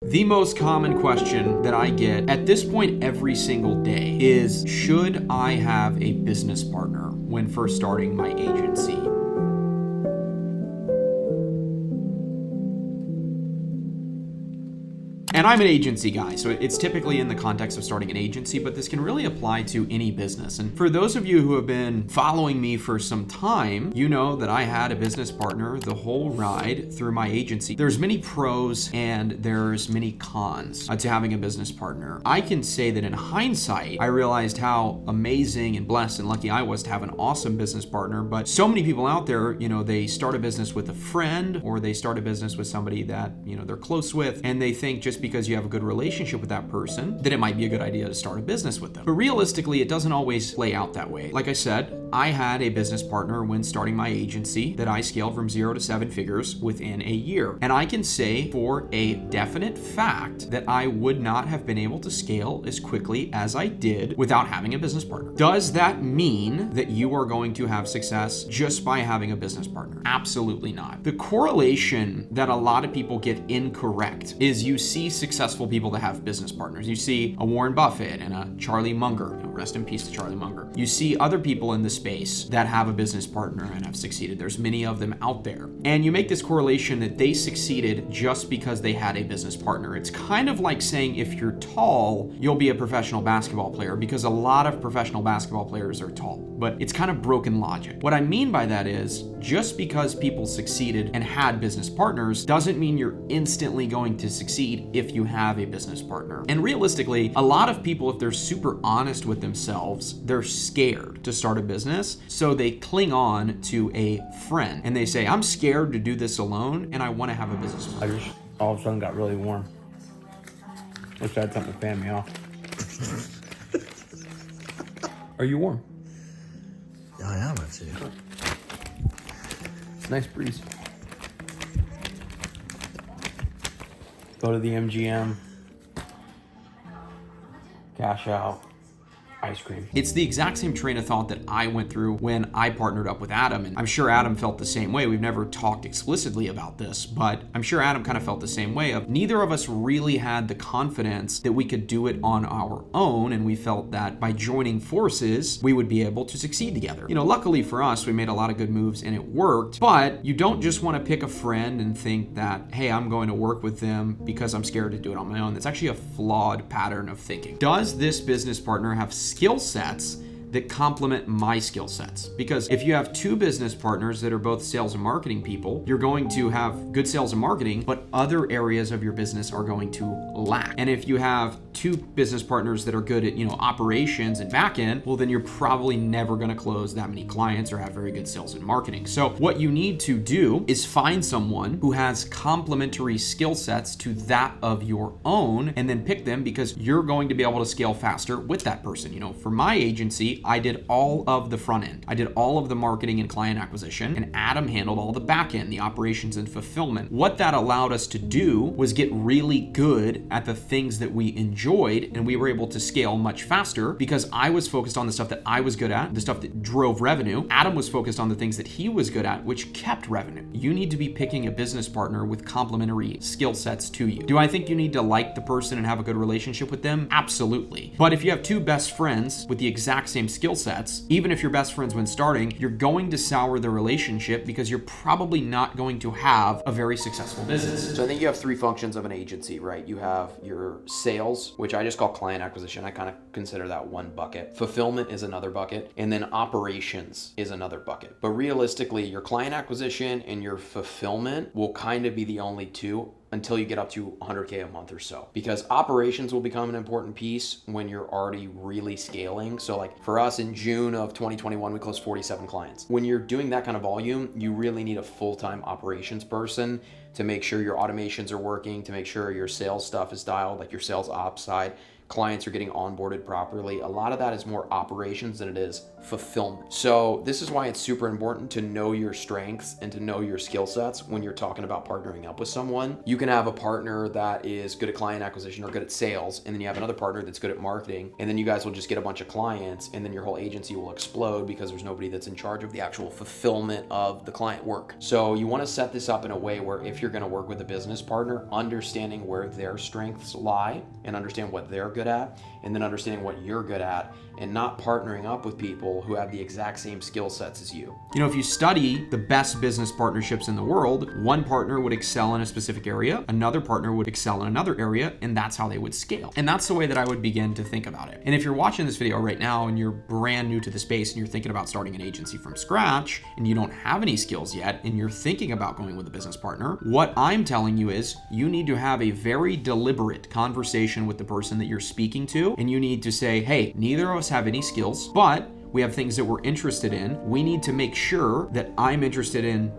The most common question that I get at this point every single day is, should I have a business partner when first starting my agency? And I'm an agency guy, so it's typically in the context of starting an agency, but this can really apply to any business. And for those of you who have been following me for some time, you know that I had a business partner the whole ride through my agency. There's many pros and there's many cons to having a business partner. I can say that in hindsight, I realized how amazing and blessed and lucky I was to have an awesome business partner. But so many people out there, they start a business with a friend or they start a business with somebody that, they're close with, and they think just because you have a good relationship with that person, that it might be a good idea to start a business with them. But realistically, it doesn't always play out that way. Like I said, I had a business partner when starting my agency that I scaled from 0 to 7 figures within a year. And I can say for a definite fact that I would not have been able to scale as quickly as I did without having a business partner. Does that mean that you are going to have success just by having a business partner? Absolutely not. The correlation that a lot of people get incorrect is you see successful people that have business partners. You see a Warren Buffett and a Charlie Munger. Rest in peace to Charlie Munger. You see other people in the space that have a business partner and have succeeded. There's many of them out there. And you make this correlation that they succeeded just because they had a business partner. It's kind of like saying if you're tall, you'll be a professional basketball player, because a lot of professional basketball players are tall. But it's kind of broken logic. What I mean by that is just because people succeeded and had business partners doesn't mean you're instantly going to succeed if you have a business partner. And realistically, a lot of people, if they're super honest with themselves, they're scared to start a business. So they cling on to a friend and they say, I'm scared to do this alone and I want to have a business partner. I just all of a sudden got really warm. Wish I had something to fan me off. Are you warm? Yeah, I am actually. Nice breeze. Go to the MGM. Cash out. Ice cream. It's the exact same train of thought that I went through when I partnered up with Adam, and I'm sure Adam felt the same way. We've never talked explicitly about this, but I'm sure Adam kind of felt the same way of neither of us really had the confidence that we could do it on our own, and we felt that by joining forces, we would be able to succeed together. Luckily for us, we made a lot of good moves and it worked, but you don't just want to pick a friend and think that, hey, I'm going to work with them because I'm scared to do it on my own. That's actually a flawed pattern of thinking. Does this business partner have skill sets that complement my skill sets? Because if you have two business partners that are both sales and marketing people, you're going to have good sales and marketing, but other areas of your business are going to lack. And if you have two business partners that are good at, operations and back end, well, then you're probably never going to close that many clients or have very good sales and marketing. So what you need to do is find someone who has complementary skill sets to that of your own and then pick them, because you're going to be able to scale faster with that person. For my agency, I did all of the front end. I did all of the marketing and client acquisition, and Adam handled all the back end, the operations and fulfillment. What that allowed us to do was get really good at the things that we enjoyed, and we were able to scale much faster because I was focused on the stuff that I was good at, the stuff that drove revenue. Adam was focused on the things that he was good at, which kept revenue. You need to be picking a business partner with complementary skill sets to you. Do I think you need to like the person and have a good relationship with them? Absolutely. But if you have two best friends with the exact same skill sets, even if you're best friends when starting, you're going to sour the relationship because you're probably not going to have a very successful business. So I think you have three functions of an agency, right? You have your sales, which I just call client acquisition. I kind of consider that one bucket. Fulfillment is another bucket. And then operations is another bucket. But realistically, your client acquisition and your fulfillment will kind of be the only two until you get up to 100K a month or so, because operations will become an important piece when you're already really scaling. So like for us in June of 2021, we closed 47 clients. When you're doing that kind of volume, you really need a full-time operations person to make sure your automations are working, to make sure your sales stuff is dialed, like your sales ops side, clients are getting onboarded properly. A lot of that is more operations than it is fulfillment. So this is why it's super important to know your strengths and to know your skill sets when you're talking about partnering up with someone. You can have a partner that is good at client acquisition or good at sales, and then you have another partner that's good at marketing, and then you guys will just get a bunch of clients, and then your whole agency will explode because there's nobody that's in charge of the actual fulfillment of the client work. So you want to set this up in a way where if you're going to work with a business partner, understanding where their strengths lie and understand what they're good at, and then understanding what you're good at, and not partnering up with people who have the exact same skill sets as you. You know, if you study the best business partnerships in the world, one partner would excel in a specific area, another partner would excel in another area, and that's how they would scale. And that's the way that I would begin to think about it. And if you're watching this video right now and you're brand new to the space and you're thinking about starting an agency from scratch and you don't have any skills yet and you're thinking about going with a business partner, what I'm telling you is you need to have a very deliberate conversation with the person that you're speaking to, and you need to say, hey, neither of us have any skills, but we have things that we're interested in. We need to make sure that I'm interested in,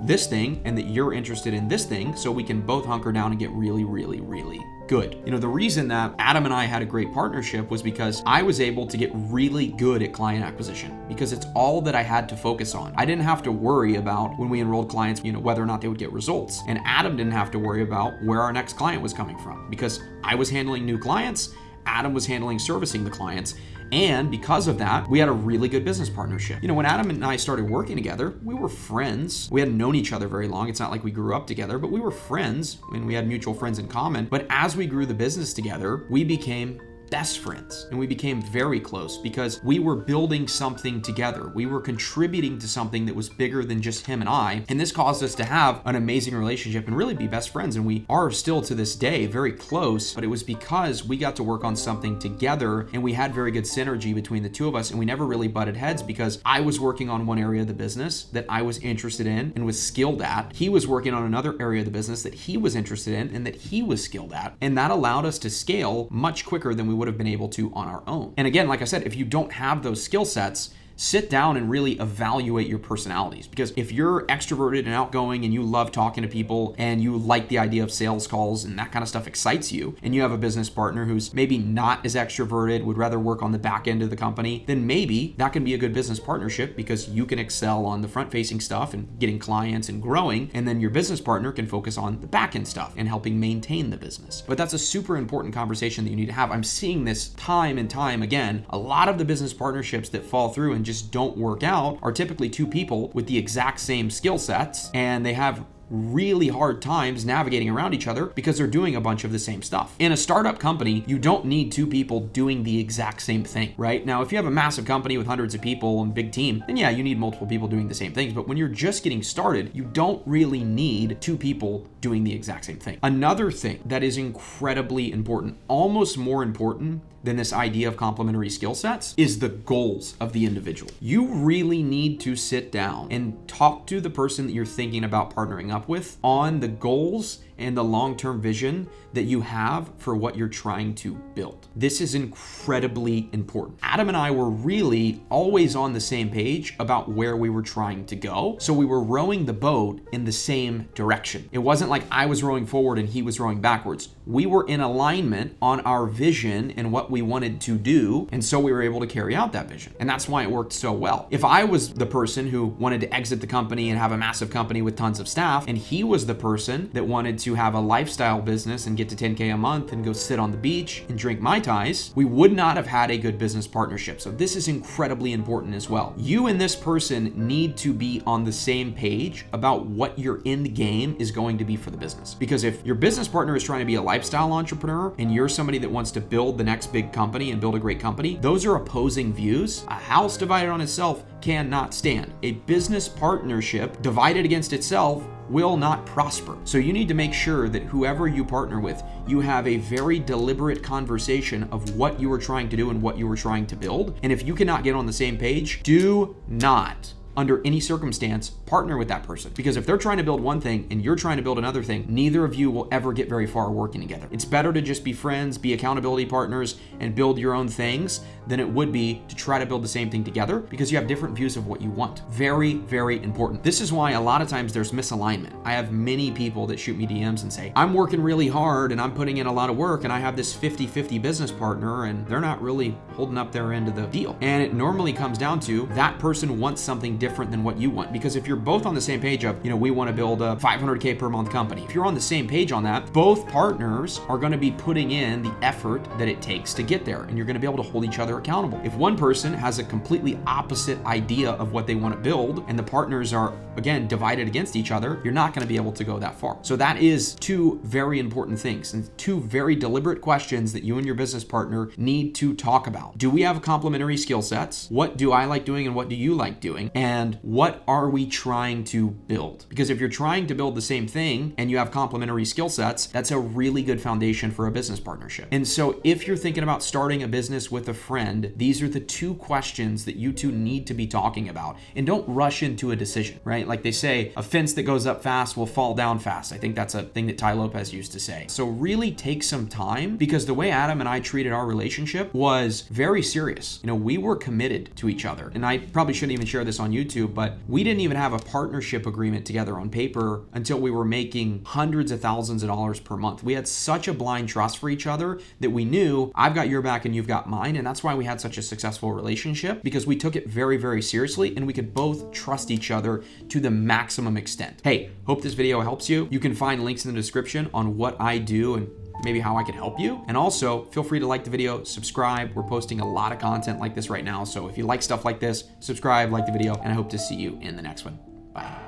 this thing and that you're interested in this thing, so we can both hunker down and get really, really, really good. The reason that Adam and I had a great partnership was because I was able to get really good at client acquisition because it's all that I had to focus on. I didn't have to worry about when we enrolled clients, whether or not they would get results. And Adam didn't have to worry about where our next client was coming from because I was handling new clients, Adam was handling servicing the clients. And because of that, we had a really good business partnership. When Adam and I started working together, we were friends. We hadn't known each other very long. It's not like we grew up together, but we were friends and we had mutual friends in common. But as we grew the business together, we became best friends and we became very close because we were building something together. We were contributing to something that was bigger than just him and I. And this caused us to have an amazing relationship and really be best friends. And we are still to this day very close, but it was because we got to work on something together and we had very good synergy between the two of us. And we never really butted heads because I was working on one area of the business that I was interested in and was skilled at. He was working on another area of the business that he was interested in and that he was skilled at. And that allowed us to scale much quicker than we would have been able to on our own. And again, like I said, if you don't have those skill sets, sit down and really evaluate your personalities. Because if you're extroverted and outgoing and you love talking to people and you like the idea of sales calls and that kind of stuff excites you, and you have a business partner who's maybe not as extroverted, would rather work on the back end of the company, then maybe that can be a good business partnership because you can excel on the front-facing stuff and getting clients and growing, and then your business partner can focus on the back end stuff and helping maintain the business. But that's a super important conversation that you need to have. I'm seeing this time and time again. A lot of the business partnerships that fall through and just don't work out are typically two people with the exact same skill sets, and they have really hard times navigating around each other because they're doing a bunch of the same stuff. In a startup company, you don't need two people doing the exact same thing, right? Now, if you have a massive company with hundreds of people and big team, then yeah, you need multiple people doing the same things. But when you're just getting started, you don't really need two people doing the exact same thing. Another thing that is incredibly important, almost more important than this idea of complementary skill sets, is the goals of the individual. You really need to sit down and talk to the person that you're thinking about partnering up with on the goals and the long-term vision that you have for what you're trying to build. This is incredibly important. Adam and I were really always on the same page about where we were trying to go. So we were rowing the boat in the same direction. It wasn't like I was rowing forward and he was rowing backwards. We were in alignment on our vision and what we wanted to do. And so we were able to carry out that vision. And that's why it worked so well. If I was the person who wanted to exit the company and have a massive company with tons of staff, and he was the person that wanted to have a lifestyle business and get to 10K a month and go sit on the beach and drink Mai Tais, we would not have had a good business partnership. So this is incredibly important as well. You and this person need to be on the same page about what your end game is going to be for the business. Because if your business partner is trying to be a lifestyle entrepreneur and you're somebody that wants to build the next big company and build a great company, those are opposing views. A house divided on itself cannot stand. A business partnership divided against itself will not prosper. So you need to make sure that whoever you partner with, you have a very deliberate conversation of what you are trying to do and what you are trying to build. And if you cannot get on the same page, do not under any circumstance, partner with that person. Because if they're trying to build one thing and you're trying to build another thing, neither of you will ever get very far working together. It's better to just be friends, be accountability partners, and build your own things than it would be to try to build the same thing together, because you have different views of what you want. Very, very important. This is why a lot of times there's misalignment. I have many people that shoot me DMs and say, I'm working really hard and I'm putting in a lot of work and I have this 50-50 business partner and they're not really holding up their end of the deal. And it normally comes down to that person wants something different than what you want. Because if you're both on the same page of, we want to build a $500K per month company, if you're on the same page on that, both partners are going to be putting in the effort that it takes to get there, and you're going to be able to hold each other accountable. If one person has a completely opposite idea of what they want to build and the partners are, again, divided against each other, you're not going to be able to go that far. So that is two very important things and two very deliberate questions that you and your business partner need to talk about. Do we have complementary skill sets? What do I like doing and what do you like doing? And what are we trying to build? Because if you're trying to build the same thing and you have complementary skill sets, that's a really good foundation for a business partnership. And so if you're thinking about starting a business with a friend, these are the two questions that you two need to be talking about. And don't rush into a decision, right? Like they say, a fence that goes up fast will fall down fast. I think that's a thing that Tai Lopez used to say. So really take some time, because the way Adam and I treated our relationship was very serious. We were committed to each other. And I probably shouldn't even share this on YouTube, but we didn't even have a partnership agreement together on paper until we were making hundreds of thousands of dollars per month. We had such a blind trust for each other that we knew I've got your back and you've got mine. And that's why we had such a successful relationship, because we took it very, very seriously and we could both trust each other to the maximum extent. Hey, hope this video helps you. You can find links in the description on what I do and maybe how I can help you. And also feel free to like the video, subscribe. We're posting a lot of content like this right now. So if you like stuff like this, subscribe, like the video, and I hope to see you in the next one. Bye.